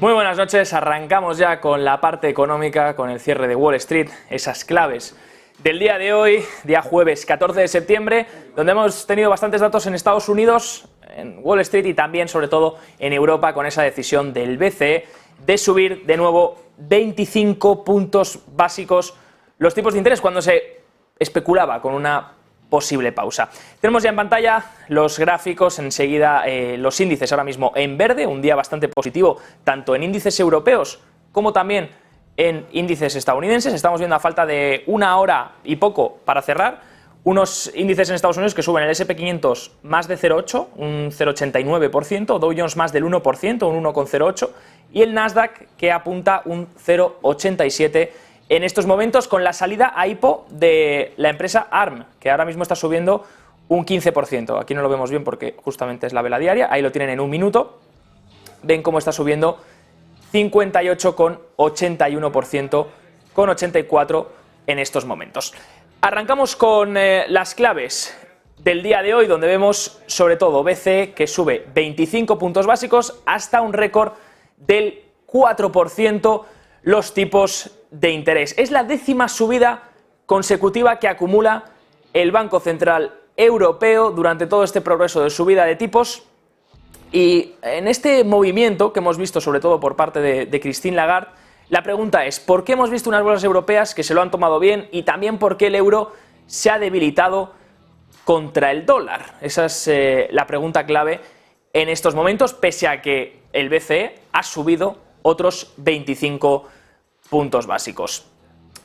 Muy buenas noches, arrancamos ya con la parte económica, con el cierre de Wall Street, esas claves del día de hoy, día jueves 14 de septiembre, donde hemos tenido bastantes datos en Estados Unidos, en Wall Street y también, sobre todo, en Europa, con esa decisión del BCE de subir de nuevo 25 puntos básicos los tipos de interés cuando se especulaba con una posible pausa. Tenemos ya en pantalla los gráficos, enseguida los índices ahora mismo en verde, un día bastante positivo tanto en índices europeos como también en índices estadounidenses. Estamos viendo a falta de una hora y poco para cerrar, unos índices en Estados Unidos que suben el S&P 500 más de 0,8, un 0,89%, Dow Jones más del 1%, un 1,08%, y el Nasdaq que apunta un 0,87%, en estos momentos, con la salida a IPO de la empresa ARM, que ahora mismo está subiendo un 15%. Aquí no lo vemos bien porque justamente es la vela diaria, ahí lo tienen en un minuto. Ven cómo está subiendo 58,81%, con 84 en estos momentos. Arrancamos con las claves del día de hoy, donde vemos sobre todo BCE que sube 25 puntos básicos hasta un récord del 4% los tipos de interés. Es la 10ª subida consecutiva que acumula el Banco Central Europeo durante todo este progreso de subida de tipos, y en este movimiento que hemos visto sobre todo por parte de Christine Lagarde, la pregunta es ¿por qué hemos visto unas bolsas europeas que se lo han tomado bien y también por qué el euro se ha debilitado contra el dólar? Esa es la pregunta clave en estos momentos, pese a que el BCE ha subido otros 25 puntos básicos.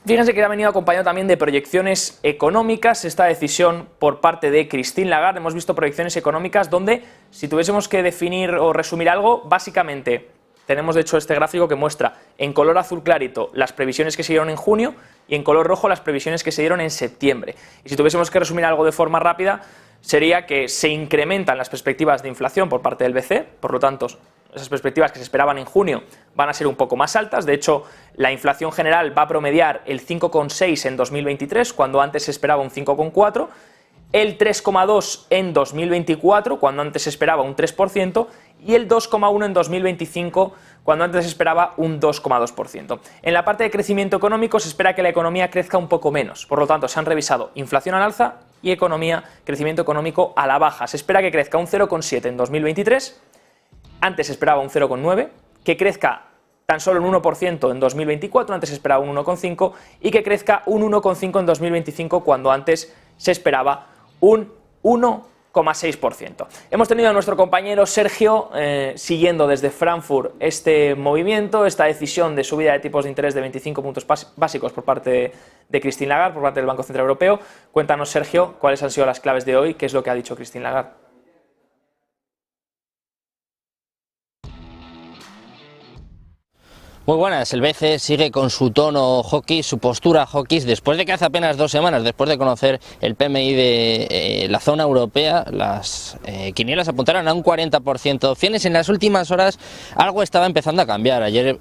Fíjense que ha venido acompañado también de proyecciones económicas esta decisión por parte de Christine Lagarde. Hemos visto proyecciones económicas donde, si tuviésemos que definir o resumir algo, básicamente tenemos de hecho este gráfico que muestra en color azul clarito las previsiones que se dieron en junio y en color rojo las previsiones que se dieron en septiembre. Y si tuviésemos que resumir algo de forma rápida, sería que se incrementan las perspectivas de inflación por parte del BCE, por lo tanto, esas perspectivas que se esperaban en junio van a ser un poco más altas. De hecho, la inflación general va a promediar el 5,6 en 2023, cuando antes se esperaba un 5,4, el 3,2 en 2024, cuando antes se esperaba un 3%, y el 2,1 en 2025, cuando antes se esperaba un 2,2%. En la parte de crecimiento económico se espera que la economía crezca un poco menos, por lo tanto se han revisado inflación al alza y crecimiento económico a la baja. Se espera que crezca un 0,7 en 2023, antes se esperaba un 0,9, que crezca tan solo un 1% en 2024, antes se esperaba un 1,5, y que crezca un 1,5 en 2025, cuando antes se esperaba un 1,6%. Hemos tenido a nuestro compañero Sergio siguiendo desde Frankfurt este movimiento, esta decisión de subida de tipos de interés de 25 puntos básicos por parte de Christine Lagarde, por parte del Banco Central Europeo. Cuéntanos, Sergio, cuáles han sido las claves de hoy, qué es lo que ha dicho Christine Lagarde. Muy buenas, el BCE sigue con su tono hawkish, su postura hawkish, después de que hace apenas 2 semanas, después de conocer el PMI de la zona europea, las quinielas apuntaron a un 40% de opciones. En las últimas horas algo estaba empezando a cambiar. Ayer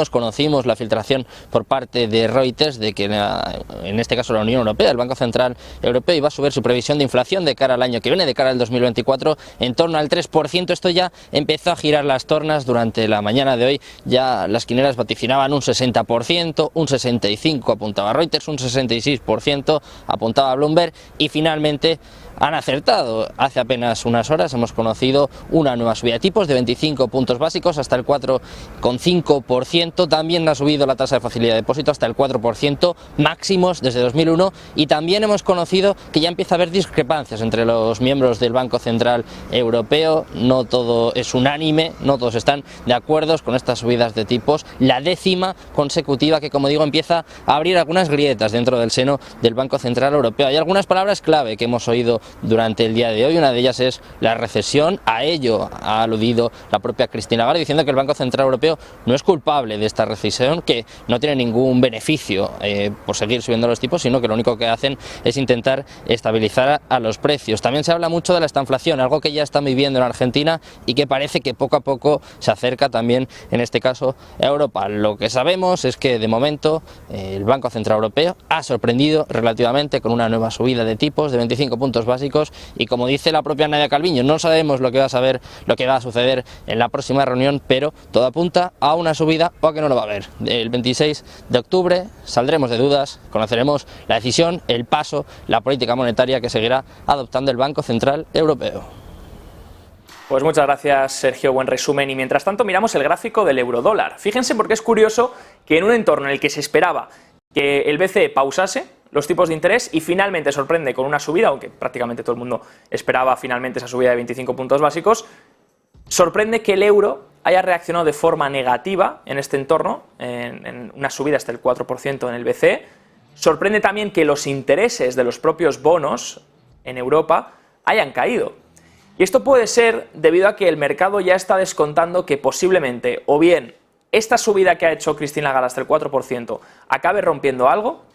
conocimos la filtración por parte de Reuters de que en este caso la Unión Europea, el Banco Central Europeo, iba a subir su previsión de inflación de cara al año que viene, de cara al 2024, en torno al 3%. Esto ya empezó a girar las tornas durante la mañana de hoy. Ya las quinielas vaticinaban un 60%, un 65% apuntaba Reuters, un 66% apuntaba Bloomberg, y finalmente han acertado. Hace apenas unas horas hemos conocido una nueva subida de tipos de 25 puntos básicos hasta el 4,5%. También ha subido la tasa de facilidad de depósito hasta el 4%, máximos desde 2001, y también hemos conocido que ya empieza a haber discrepancias entre los miembros del Banco Central Europeo. No todo es unánime, no todos están de acuerdo con estas subidas de tipos, la 10ª consecutiva que, como digo, empieza a abrir algunas grietas dentro del seno del Banco Central Europeo. Hay algunas palabras clave que hemos oído durante el día de hoy. Una de ellas es la recesión. A ello ha aludido la propia Christine Lagarde, diciendo que el Banco Central Europeo no es culpable de esta recesión, que no tiene ningún beneficio por seguir subiendo los tipos, sino que lo único que hacen es intentar estabilizar a los precios. También se habla mucho de la estanflación, algo que ya están viviendo en Argentina y que parece que poco a poco se acerca también, en este caso, a Europa. Lo que sabemos es que de momento el Banco Central Europeo ha sorprendido relativamente con una nueva subida de tipos de 25 puntos básicos básicos y, como dice la propia Nadia Calviño, no sabemos lo que va a suceder en la próxima reunión, pero todo apunta a una subida o a que no lo va a haber. El 26 de octubre saldremos de dudas, conoceremos la decisión, el paso, la política monetaria que seguirá adoptando el Banco Central Europeo. Pues muchas gracias, Sergio, buen resumen. Y mientras tanto miramos el gráfico del eurodólar. Fíjense, porque es curioso que en un entorno en el que se esperaba que el BCE pausase los tipos de interés y finalmente sorprende con una subida, aunque prácticamente todo el mundo esperaba finalmente esa subida de 25 puntos básicos, sorprende que el euro haya reaccionado de forma negativa en este entorno, en una subida hasta el 4% en el BCE. Sorprende también que los intereses de los propios bonos en Europa hayan caído. Y esto puede ser debido a que el mercado ya está descontando que posiblemente o bien esta subida que ha hecho Christine Lagarde hasta el 4% acabe rompiendo algo,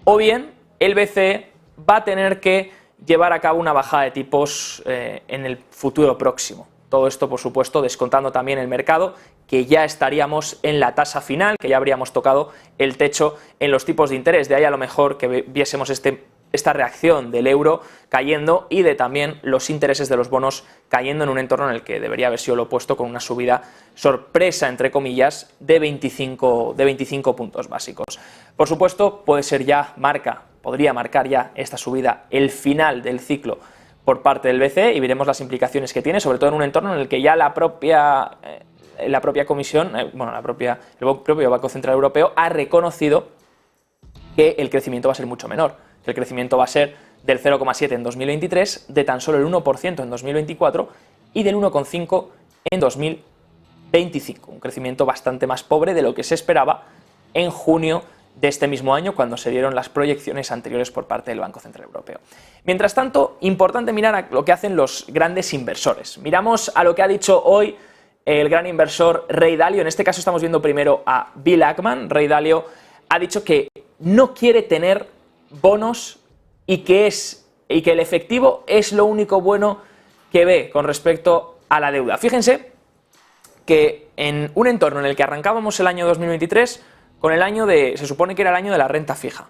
o bien el BCE va a tener que llevar a cabo una bajada de tipos en el futuro próximo. Todo esto, por supuesto, descontando también el mercado, que ya estaríamos en la tasa final, que ya habríamos tocado el techo en los tipos de interés. De ahí a lo mejor que viésemos esta reacción del euro cayendo y de también los intereses de los bonos cayendo en un entorno en el que debería haber sido lo opuesto, con una subida sorpresa, entre comillas, de 25 puntos básicos. Por supuesto, podría marcar ya esta subida el final del ciclo por parte del BCE y veremos las implicaciones que tiene, sobre todo en un entorno en el que ya la propia Comisión, el propio Banco Central Europeo ha reconocido que el crecimiento va a ser mucho menor, que el crecimiento va a ser del 0,7 en 2023, de tan solo el 1% en 2024 y del 1,5 en 2025, un crecimiento bastante más pobre de lo que se esperaba en junio de este mismo año, cuando se dieron las proyecciones anteriores por parte del Banco Central Europeo. Mientras tanto, importante mirar a lo que hacen los grandes inversores. Miramos a lo que ha dicho hoy el gran inversor Ray Dalio. En este caso estamos viendo primero a Bill Ackman. Ray Dalio ha dicho que no quiere tener bonos y que el efectivo es lo único bueno que ve con respecto a la deuda. Fíjense que en un entorno en el que arrancábamos el año 2023 con el año se supone que era el año de la renta fija,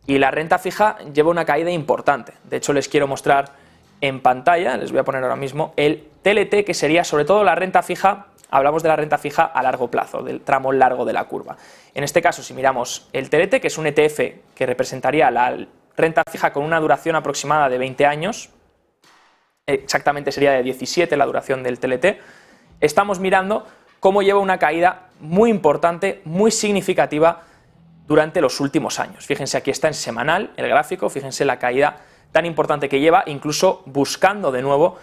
y la renta fija lleva una caída importante. De hecho, les quiero mostrar en pantalla, les voy a poner ahora mismo el TLT, que sería sobre todo la renta fija. Hablamos de la renta fija a largo plazo, del tramo largo de la curva. En este caso, si miramos el TLT, que es un ETF que representaría la renta fija con una duración aproximada de 20 años, exactamente sería de 17 la duración del TLT, estamos mirando cómo lleva una caída muy importante, muy significativa durante los últimos años. Fíjense, aquí está en semanal el gráfico, fíjense la caída tan importante que lleva, incluso buscando de nuevo,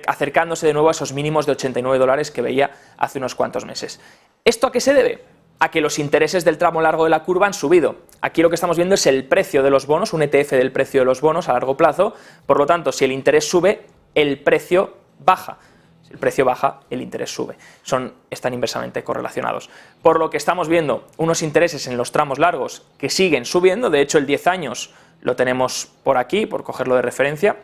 acercándose de nuevo a esos mínimos de $89 que veía hace unos cuantos meses. ¿Esto a qué se debe? A que los intereses del tramo largo de la curva han subido. Aquí lo que estamos viendo es el precio de los bonos, un ETF del precio de los bonos a largo plazo. Por lo tanto, si el interés sube, el precio baja. Si el precio baja, el interés sube. Están inversamente correlacionados. Por lo que estamos viendo unos intereses en los tramos largos que siguen subiendo. De hecho, el 10 años lo tenemos por aquí, por cogerlo de referencia.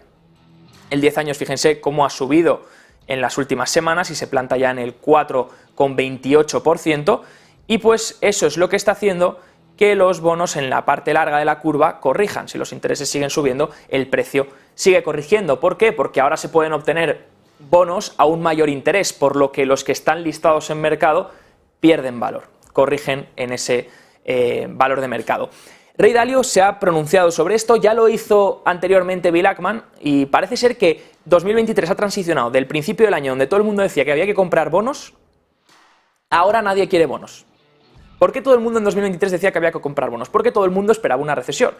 El 10 años, fíjense cómo ha subido en las últimas semanas y se planta ya en el 4,28%. Y pues eso es lo que está haciendo que los bonos en la parte larga de la curva corrijan. Si los intereses siguen subiendo, el precio sigue corrigiendo. ¿Por qué? Porque ahora se pueden obtener bonos a un mayor interés, por lo que los que están listados en mercado pierden valor, corrigen en ese valor de mercado. Ray Dalio se ha pronunciado sobre esto, ya lo hizo anteriormente Bill Ackman, y parece ser que 2023 ha transicionado del principio del año donde todo el mundo decía que había que comprar bonos, ahora nadie quiere bonos. ¿Por qué todo el mundo en 2023 decía que había que comprar bonos? Porque todo el mundo esperaba una recesión.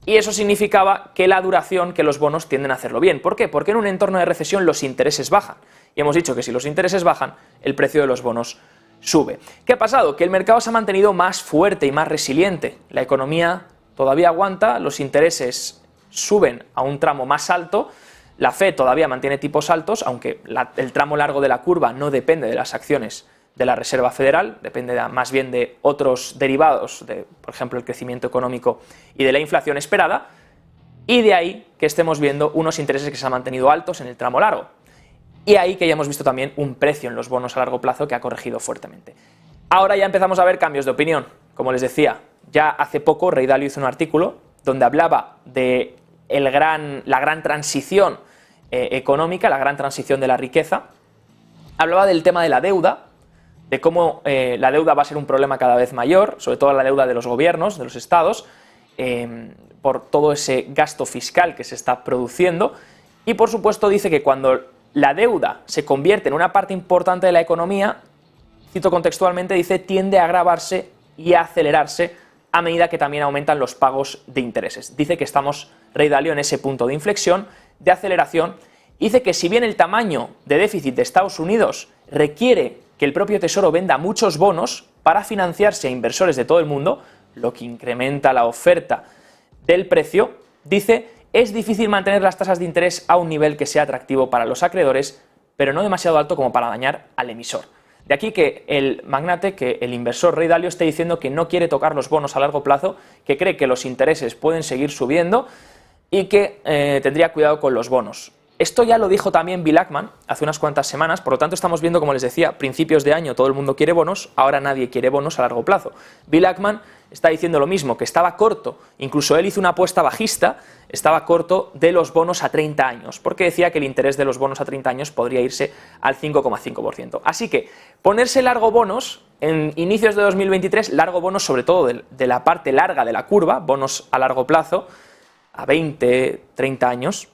Y eso significaba que la duración, que los bonos tienden a hacerlo bien. ¿Por qué? Porque en un entorno de recesión los intereses bajan. Y hemos dicho que si los intereses bajan, el precio de los bonos sube. ¿Qué ha pasado? Que el mercado se ha mantenido más fuerte y más resiliente. La economía todavía aguanta, los intereses suben a un tramo más alto, la Fed todavía mantiene tipos altos, aunque el tramo largo de la curva no depende de las acciones de la Reserva Federal, depende más bien de otros derivados, por ejemplo, el crecimiento económico y de la inflación esperada, y de ahí que estemos viendo unos intereses que se han mantenido altos en el tramo largo. Y ahí que ya hemos visto también un precio en los bonos a largo plazo que ha corregido fuertemente. Ahora ya empezamos a ver cambios de opinión. Como les decía, ya hace poco Ray Dalio hizo un artículo donde hablaba de la gran transición económica, la gran transición de la riqueza. Hablaba del tema de la deuda, de cómo la deuda va a ser un problema cada vez mayor, sobre todo la deuda de los gobiernos, de los estados, por todo ese gasto fiscal que se está produciendo. Y por supuesto dice que cuando la deuda se convierte en una parte importante de la economía, cito contextualmente, dice, tiende a agravarse y a acelerarse a medida que también aumentan los pagos de intereses. Dice que estamos, Ray Dalio, en ese punto de inflexión, de aceleración. Dice que si bien el tamaño de déficit de Estados Unidos requiere que el propio Tesoro venda muchos bonos para financiarse a inversores de todo el mundo, lo que incrementa la oferta del precio, dice, es difícil mantener las tasas de interés a un nivel que sea atractivo para los acreedores, pero no demasiado alto como para dañar al emisor. De aquí que el magnate, que el inversor Ray Dalio esté diciendo que no quiere tocar los bonos a largo plazo, que cree que los intereses pueden seguir subiendo y que tendría cuidado con los bonos. Esto ya lo dijo también Bill Ackman hace unas cuantas semanas, por lo tanto estamos viendo, como les decía, principios de año todo el mundo quiere bonos, ahora nadie quiere bonos a largo plazo. Bill Ackman está diciendo lo mismo, que estaba corto, incluso él hizo una apuesta bajista, estaba corto de los bonos a 30 años, porque decía que el interés de los bonos a 30 años podría irse al 5,5%. Así que ponerse largo bonos en inicios de 2023, largo bonos sobre todo de la parte larga de la curva, bonos a largo plazo, a 20, 30 años,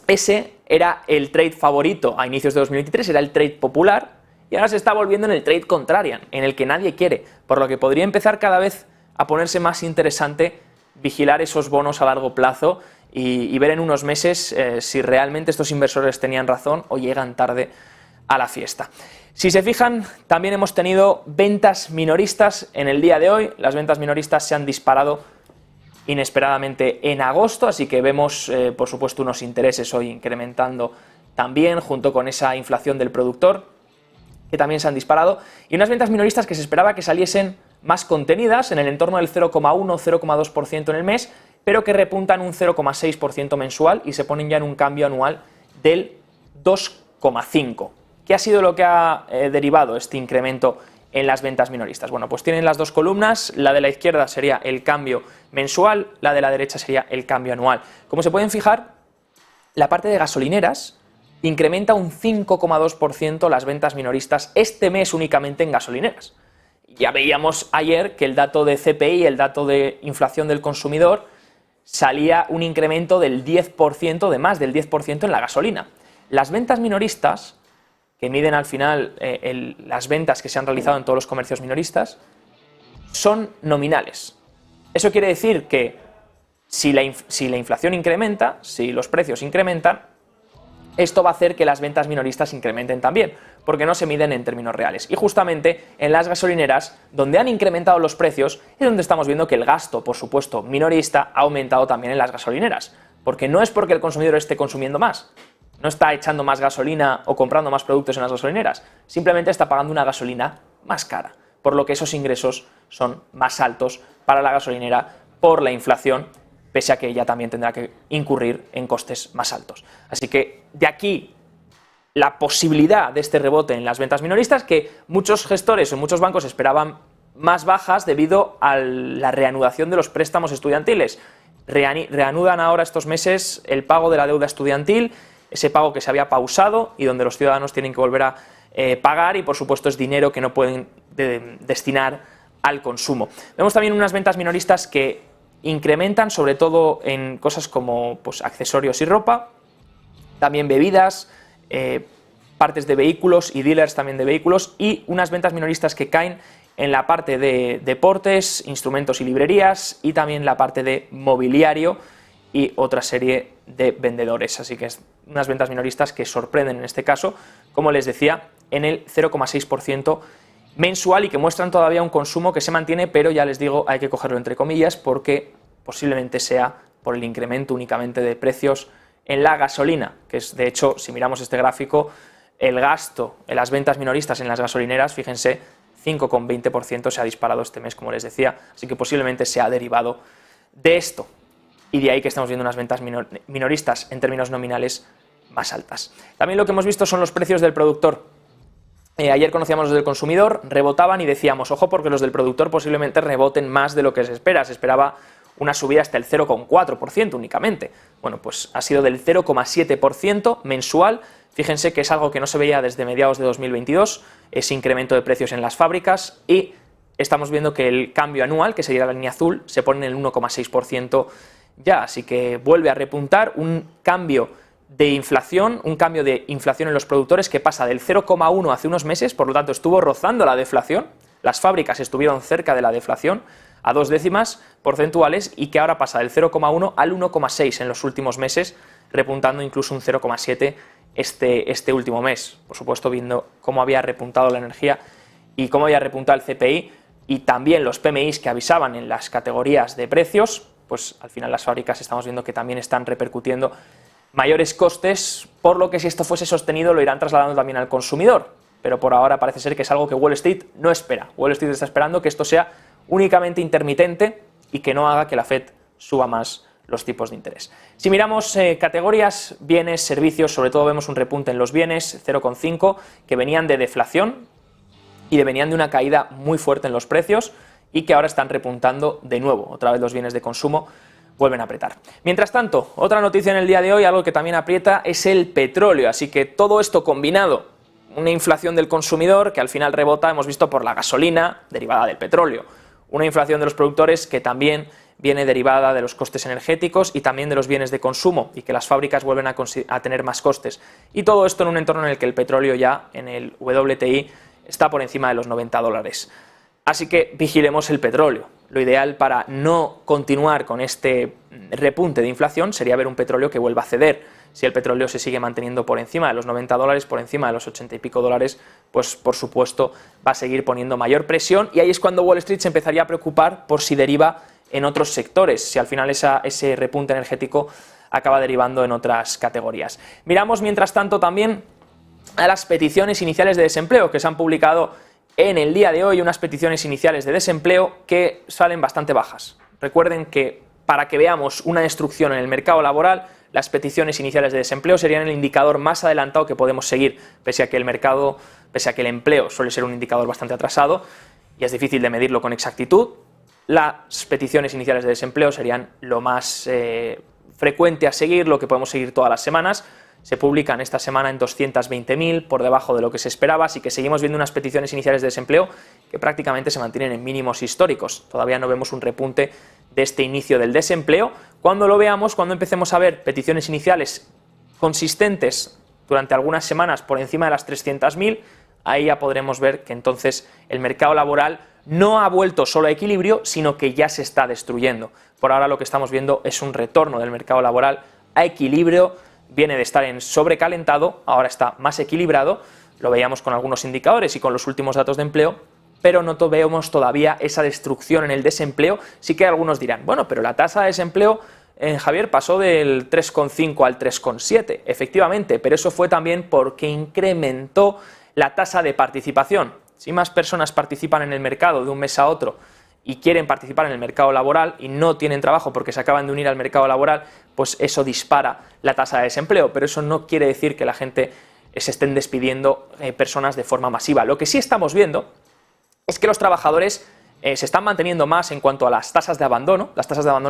ese era el trade favorito a inicios de 2023, era el trade popular, y ahora se está volviendo en el trade contrarian, en el que nadie quiere, por lo que podría empezar cada vez a ponerse más interesante vigilar esos bonos a largo plazo y ver en unos meses si realmente estos inversores tenían razón o llegan tarde a la fiesta. Si se fijan, también hemos tenido ventas minoristas en el día de hoy. Las ventas minoristas se han disparado inesperadamente en agosto, así que vemos, por supuesto, unos intereses hoy incrementando también, junto con esa inflación del productor, que también se han disparado, y unas ventas minoristas que se esperaba que saliesen más contenidas, en el entorno del 0,1-0,2% en el mes, pero que repuntan un 0,6% mensual y se ponen ya en un cambio anual del 2,5%. ¿Qué ha sido lo que ha derivado este incremento en las ventas minoristas? Bueno, pues tienen las dos columnas, la de la izquierda sería el cambio mensual, la de la derecha sería el cambio anual. Como se pueden fijar, la parte de gasolineras incrementa un 5,2% las ventas minoristas este mes únicamente en gasolineras. Ya veíamos ayer que el dato de CPI, el dato de inflación del consumidor, salía un incremento del 10%, de más del 10% en la gasolina. Las ventas minoristas, que miden al final las ventas que se han realizado en todos los comercios minoristas, son nominales. Eso quiere decir que si la inflación incrementa, si los precios incrementan, esto va a hacer que las ventas minoristas incrementen también, porque no se miden en términos reales. Y justamente en las gasolineras, donde han incrementado los precios, es donde estamos viendo que el gasto, por supuesto, minorista ha aumentado también en las gasolineras, porque no es porque el consumidor esté consumiendo más, no está echando más gasolina o comprando más productos en las gasolineras, simplemente está pagando una gasolina más cara, por lo que esos ingresos son más altos para la gasolinera por la inflación, pese a que ella también tendrá que incurrir en costes más altos. Así que de aquí la posibilidad de este rebote en las ventas minoristas, que muchos gestores o muchos bancos esperaban más bajas debido a la reanudación de los préstamos estudiantiles. Reanudan ahora estos meses el pago de la deuda estudiantil, ese pago que se había pausado y donde los ciudadanos tienen que volver a pagar, y por supuesto es dinero que no pueden destinar al consumo. Vemos también unas ventas minoristas que incrementan sobre todo en cosas como pues, accesorios y ropa, también bebidas, partes de vehículos y dealers también de vehículos, y unas ventas minoristas que caen en la parte de deportes, instrumentos y librerías, y también la parte de mobiliario y otra serie de vendedores. Así que es unas ventas minoristas que sorprenden en este caso, como les decía, en el 0,6% mensual, y que muestran todavía un consumo que se mantiene, pero ya les digo, hay que cogerlo entre comillas, porque posiblemente sea por el incremento únicamente de precios en la gasolina, que es, de hecho, si miramos este gráfico, el gasto en las ventas minoristas en las gasolineras, fíjense, 5,20% se ha disparado este mes, como les decía, así que posiblemente se ha derivado de esto, y de ahí que estamos viendo unas ventas minoristas en términos nominales más altas. También lo que hemos visto son los precios del productor. Ayer conocíamos los del consumidor, rebotaban y decíamos, ojo, porque los del productor posiblemente reboten más de lo que se espera. Se esperaba una subida hasta el 0,4% únicamente. Bueno, pues ha sido del 0,7% mensual. Fíjense que es algo que no se veía desde mediados de 2022, ese incremento de precios en las fábricas, y estamos viendo que el cambio anual, que sería la línea azul, se pone en el 1,6% ya, así que vuelve a repuntar un cambio de inflación en los productores que pasa del 0,1 hace unos meses, por lo tanto estuvo rozando la deflación, las fábricas estuvieron cerca de la deflación a 2 décimas porcentuales y que ahora pasa del 0,1 al 1,6 en los últimos meses, repuntando incluso un 0,7 este último mes, por supuesto viendo cómo había repuntado la energía y cómo había repuntado el CPI y también los PMIs que avisaban en las categorías de precios, pues al final las fábricas estamos viendo que también están repercutiendo mayores costes, por lo que si esto fuese sostenido lo irán trasladando también al consumidor, pero por ahora parece ser que es algo que Wall Street no espera. Wall Street está esperando que esto sea únicamente intermitente y que no haga que la Fed suba más los tipos de interés. Si miramos categorías, bienes, servicios, sobre todo vemos un repunte en los bienes, 0,5, que venían de deflación y venían de una caída muy fuerte en los precios y que ahora están repuntando de nuevo. Otra vez los bienes de consumo vuelven a apretar. Mientras tanto, otra noticia en el día de hoy, algo que también aprieta, es el petróleo. Así que todo esto combinado, una inflación del consumidor que al final rebota, hemos visto por la gasolina derivada del petróleo, una inflación de los productores que también viene derivada de los costes energéticos y también de los bienes de consumo y que las fábricas vuelven a tener más costes. Y todo esto en un entorno en el que el petróleo ya en el WTI está por encima de los $90. Así que vigilemos el petróleo. Lo ideal para no continuar con este repunte de inflación sería ver un petróleo que vuelva a ceder. Si el petróleo se sigue manteniendo por encima de los $90, por encima de los 80 y pico dólares, pues por supuesto va a seguir poniendo mayor presión y ahí es cuando Wall Street se empezaría a preocupar por si deriva en otros sectores, si al final ese repunte energético acaba derivando en otras categorías. Miramos mientras tanto también a las peticiones iniciales de desempleo que se han publicado en el día de hoy, unas peticiones iniciales de desempleo que salen bastante bajas. Recuerden que para que veamos una destrucción en el mercado laboral, las peticiones iniciales de desempleo serían el indicador más adelantado que podemos seguir, pese a que el empleo suele ser un indicador bastante atrasado y es difícil de medirlo con exactitud. Las peticiones iniciales de desempleo serían lo más frecuente a seguir, lo que podemos seguir todas las semanas. Se publican esta semana en 220.000, por debajo de lo que se esperaba, así que seguimos viendo unas peticiones iniciales de desempleo que prácticamente se mantienen en mínimos históricos. Todavía no vemos un repunte de este inicio del desempleo. Cuando lo veamos, cuando empecemos a ver peticiones iniciales consistentes durante algunas semanas por encima de las 300.000, ahí ya podremos ver que entonces el mercado laboral no ha vuelto solo a equilibrio, sino que ya se está destruyendo. Por ahora lo que estamos viendo es un retorno del mercado laboral a equilibrio, viene de estar en sobrecalentado, ahora está más equilibrado, lo veíamos con algunos indicadores y con los últimos datos de empleo, pero no vemos todavía esa destrucción en el desempleo. Sí que algunos dirán, bueno, pero la tasa de desempleo, Javier, pasó del 3,5 al 3,7, efectivamente, pero eso fue también porque incrementó la tasa de participación. Si más personas participan en el mercado de un mes a otro y quieren participar en el mercado laboral y no tienen trabajo porque se acaban de unir al mercado laboral, pues eso dispara la tasa de desempleo, pero eso no quiere decir que la gente se estén despidiendo personas de forma masiva. Lo que sí estamos viendo es que los trabajadores se están manteniendo más en cuanto a las tasas de abandono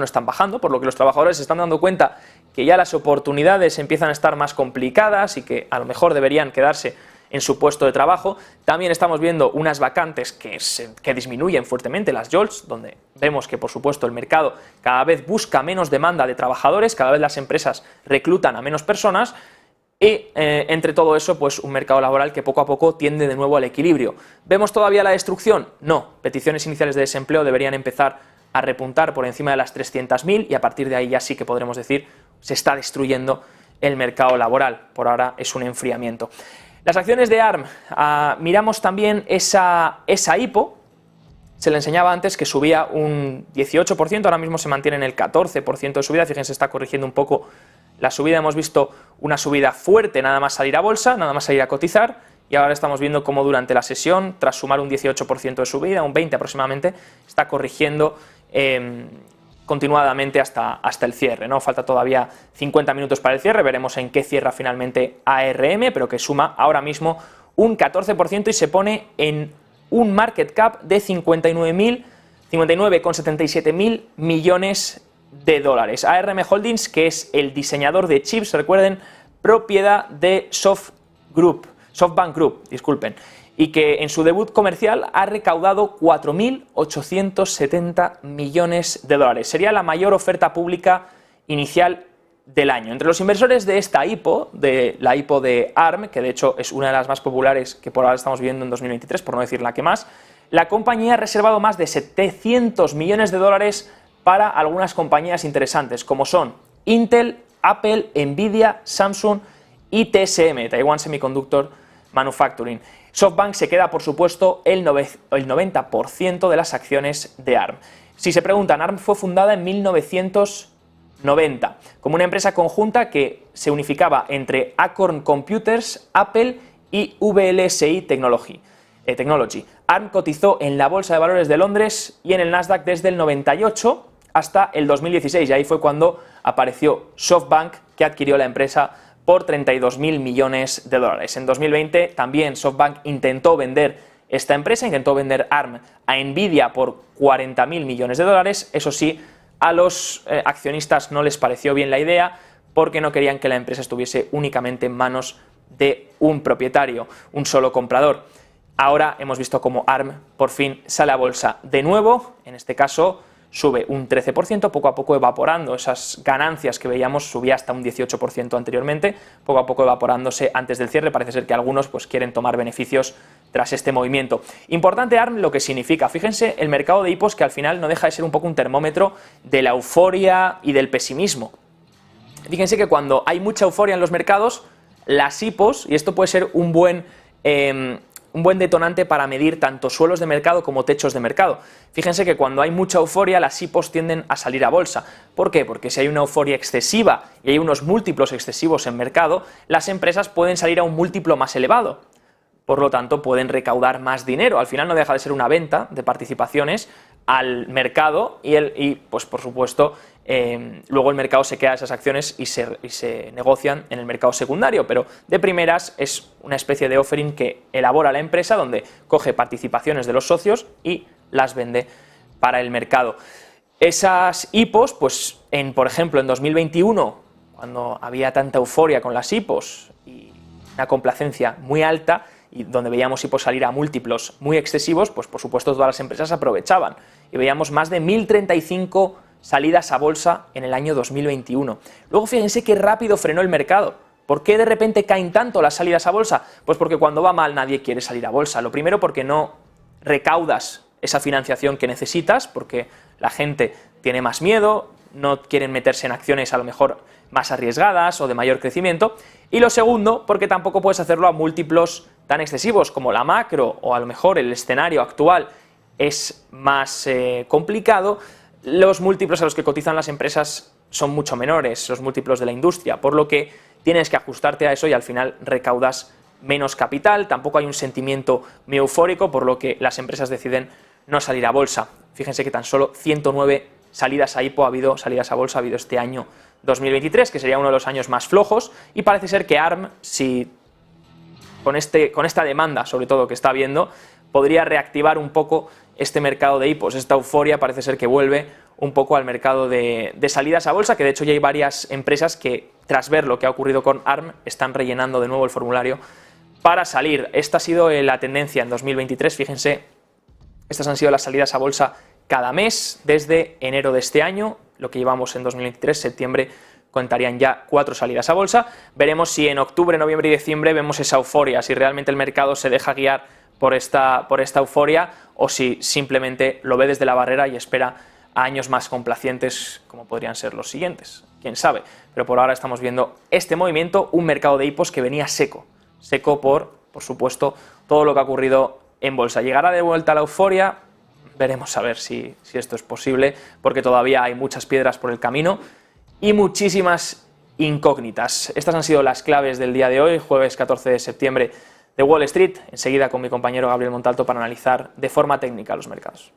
están bajando, por lo que los trabajadores se están dando cuenta que ya las oportunidades empiezan a estar más complicadas y que a lo mejor deberían quedarse en su puesto de trabajo. También estamos viendo unas vacantes que disminuyen fuertemente, las JOLTS, donde vemos que por supuesto el mercado cada vez busca menos demanda de trabajadores, cada vez las empresas reclutan a menos personas y entre todo eso pues un mercado laboral que poco a poco tiende de nuevo al equilibrio. ¿Vemos todavía la destrucción? No, peticiones iniciales de desempleo deberían empezar a repuntar por encima de las 300.000 y a partir de ahí ya sí que podremos decir se está destruyendo el mercado laboral. Por ahora es un enfriamiento. Las acciones de ARM, miramos también esa IPO, se le enseñaba antes que subía un 18%, ahora mismo se mantiene en el 14% de subida, fíjense, está corrigiendo un poco la subida, hemos visto una subida fuerte nada más salir a bolsa, nada más salir a cotizar, y ahora estamos viendo cómo durante la sesión, tras sumar un 18% de subida, un 20% aproximadamente, está corrigiendo continuadamente hasta el cierre, ¿no? Falta todavía 50 minutos para el cierre, veremos en qué cierra finalmente ARM, pero que suma ahora mismo un 14% y se pone en un market cap de 59.000 59,77 mil millones de dólares. ARM Holdings, que es el diseñador de chips, recuerden, propiedad de SoftBank Group, disculpen, y que en su debut comercial ha recaudado 4.870 millones de dólares. Sería la mayor oferta pública inicial del año. Entre los inversores de esta IPO, de la IPO de ARM, que de hecho es una de las más populares que por ahora estamos viendo en 2023, por no decir la que más, la compañía ha reservado más de 700 millones de dólares para algunas compañías interesantes, como son Intel, Apple, Nvidia, Samsung y TSM, Taiwan Semiconductor Manufacturing. SoftBank se queda, por supuesto, el 90% de las acciones de ARM. Si se preguntan, ARM fue fundada en 1990 como una empresa conjunta que se unificaba entre Acorn Computers, Apple y VLSI Technology. ARM cotizó en la Bolsa de Valores de Londres y en el Nasdaq desde el 98 hasta el 2016, y ahí fue cuando apareció SoftBank, que adquirió la empresa por 32.000 millones de dólares. En 2020 también SoftBank intentó vender esta empresa, intentó vender ARM a Nvidia por 40.000 millones de dólares. Eso sí, a los accionistas no les pareció bien la idea porque no querían que la empresa estuviese únicamente en manos de un propietario, un solo comprador. Ahora hemos visto cómo ARM por fin sale a bolsa de nuevo, en este caso sube un 13%, poco a poco evaporando esas ganancias que veíamos, subía hasta un 18% anteriormente, poco a poco evaporándose antes del cierre. Parece ser que algunos pues quieren tomar beneficios tras este movimiento. Importante ARM lo que significa, fíjense el mercado de IPOs, que al final no deja de ser un poco un termómetro de la euforia y del pesimismo. Fíjense que cuando hay mucha euforia en los mercados, las IPOs, y esto puede ser un buen detonante para medir tanto suelos de mercado como techos de mercado. Fíjense que cuando hay mucha euforia, las IPOs tienden a salir a bolsa. ¿Por qué? Porque si hay una euforia excesiva y hay unos múltiplos excesivos en mercado, las empresas pueden salir a un múltiplo más elevado. Por lo tanto, pueden recaudar más dinero. Al final no deja de ser una venta de participaciones al mercado y pues por supuesto, luego el mercado se queda esas acciones y se negocian en el mercado secundario, pero de primeras es una especie de offering que elabora la empresa, donde coge participaciones de los socios y las vende para el mercado. Esas IPOs, pues por ejemplo en 2021, cuando había tanta euforia con las IPOs y una complacencia muy alta, y donde veíamos IPOs salir a múltiplos muy excesivos, pues por supuesto todas las empresas aprovechaban y veíamos más de 1.035 salidas a bolsa en el año 2021. Luego fíjense qué rápido frenó el mercado. ¿Por qué de repente caen tanto las salidas a bolsa? Pues porque cuando va mal nadie quiere salir a bolsa. Lo primero, porque no recaudas esa financiación que necesitas, porque la gente tiene más miedo, no quieren meterse en acciones a lo mejor más arriesgadas o de mayor crecimiento. Y lo segundo, porque tampoco puedes hacerlo a múltiplos tan excesivos como la macro, o a lo mejor el escenario actual es más complicado. Los múltiplos a los que cotizan las empresas son mucho menores, los múltiplos de la industria, por lo que tienes que ajustarte a eso y al final recaudas menos capital. Tampoco hay un sentimiento muy eufórico, por lo que las empresas deciden no salir a bolsa. Fíjense que tan solo 109 salidas a IPO salidas a bolsa ha habido este año 2023, que sería uno de los años más flojos, y parece ser que ARM, si con esta demanda sobre todo que está habiendo, podría reactivar un poco este mercado de IPOs. Esta euforia parece ser que vuelve un poco al mercado de salidas a bolsa, que de hecho ya hay varias empresas que, tras ver lo que ha ocurrido con ARM, están rellenando de nuevo el formulario para salir. Esta ha sido la tendencia en 2023, fíjense, estas han sido las salidas a bolsa cada mes desde enero de este año. Lo que llevamos en 2023, septiembre, contarían ya 4 salidas a bolsa. Veremos si en octubre, noviembre y diciembre vemos esa euforia, si realmente el mercado se deja guiar por esta euforia o si simplemente lo ve desde la barrera y espera a años más complacientes como podrían ser los siguientes. Quién sabe, pero por ahora estamos viendo este movimiento, un mercado de IPOs que venía seco por supuesto, todo lo que ha ocurrido en bolsa. ¿Llegará de vuelta a la euforia? Veremos a ver si esto es posible, porque todavía hay muchas piedras por el camino y muchísimas incógnitas. Estas han sido las claves del día de hoy, jueves 14 de septiembre de Wall Street. Enseguida con mi compañero Gabriel Montalto para analizar de forma técnica los mercados.